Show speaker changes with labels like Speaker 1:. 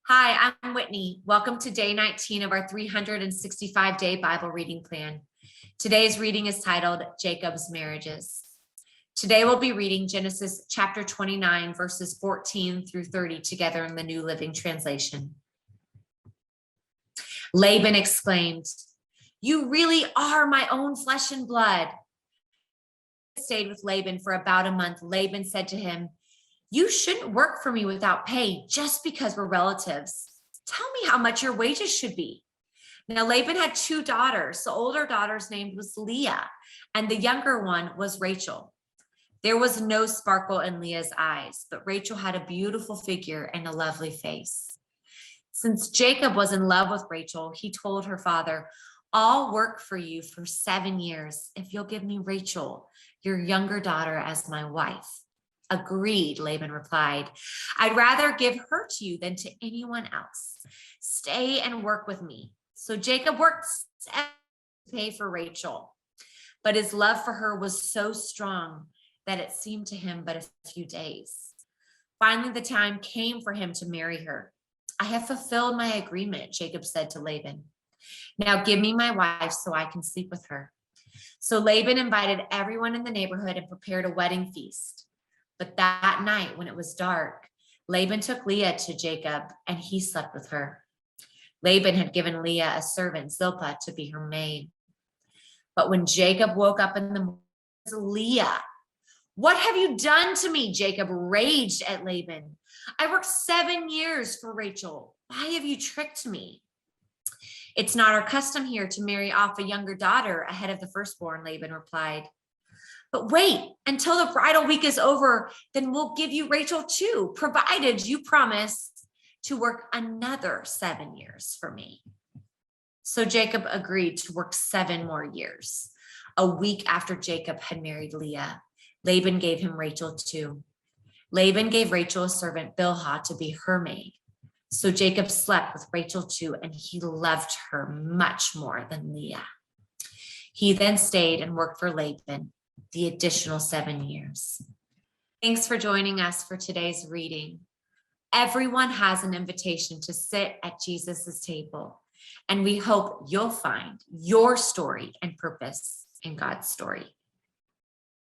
Speaker 1: Hi, I'm Whitney. Welcome to day 19 of our 365-day Bible reading plan. Today's reading is titled Jacob's Marriages. Today we'll be reading Genesis chapter 29, verses 14 through 30 together in the New Living Translation. Laban exclaimed, "You really are my own flesh and blood." Stayed with Laban for about a month. Laban said to him, "You shouldn't work for me without pay just because we're relatives. Tell me how much your wages should be." Now, Laban had two daughters. The older daughter's name was Leah, and the younger one was Rachel. There was no sparkle in Leah's eyes, but Rachel had a beautiful figure and a lovely face. Since Jacob was in love with Rachel, he told her father, "I'll work for you for 7 years if you'll give me Rachel, your younger daughter, as my wife." "Agreed," Laban replied. "I'd rather give her to you than to anyone else. Stay and work with me." So Jacob worked to pay for Rachel, but his love for her was so strong that it seemed to him but a few days. Finally, the time came for him to marry her. "I have fulfilled my agreement," Jacob said to Laban. "Now give me my wife so I can sleep with her." So Laban invited everyone in the neighborhood and prepared a wedding feast. But that night, when it was dark, Laban took Leah to Jacob, and he slept with her. Laban had given Leah a servant, Zilpah, to be her maid. But when Jacob woke up in the morning, it was Leah. "What have you done to me?" Jacob raged at Laban. "I worked 7 years for Rachel. Why have you tricked me?" "It's not our custom here to marry off a younger daughter ahead of the firstborn," Laban replied. "But wait until the bridal week is over, then we'll give you Rachel too, provided you promise to work another 7 years for me." So Jacob agreed to work 7 more years. A week after Jacob had married Leah, Laban gave him Rachel too. Laban gave Rachel a servant, Bilhah, to be her maid. So Jacob slept with Rachel too, and he loved her much more than Leah. He then stayed and worked for Laban the additional 7 years. Thanks for joining us for today's reading. Everyone has an invitation to sit at Jesus's table, and we hope you'll find your story and purpose in God's story.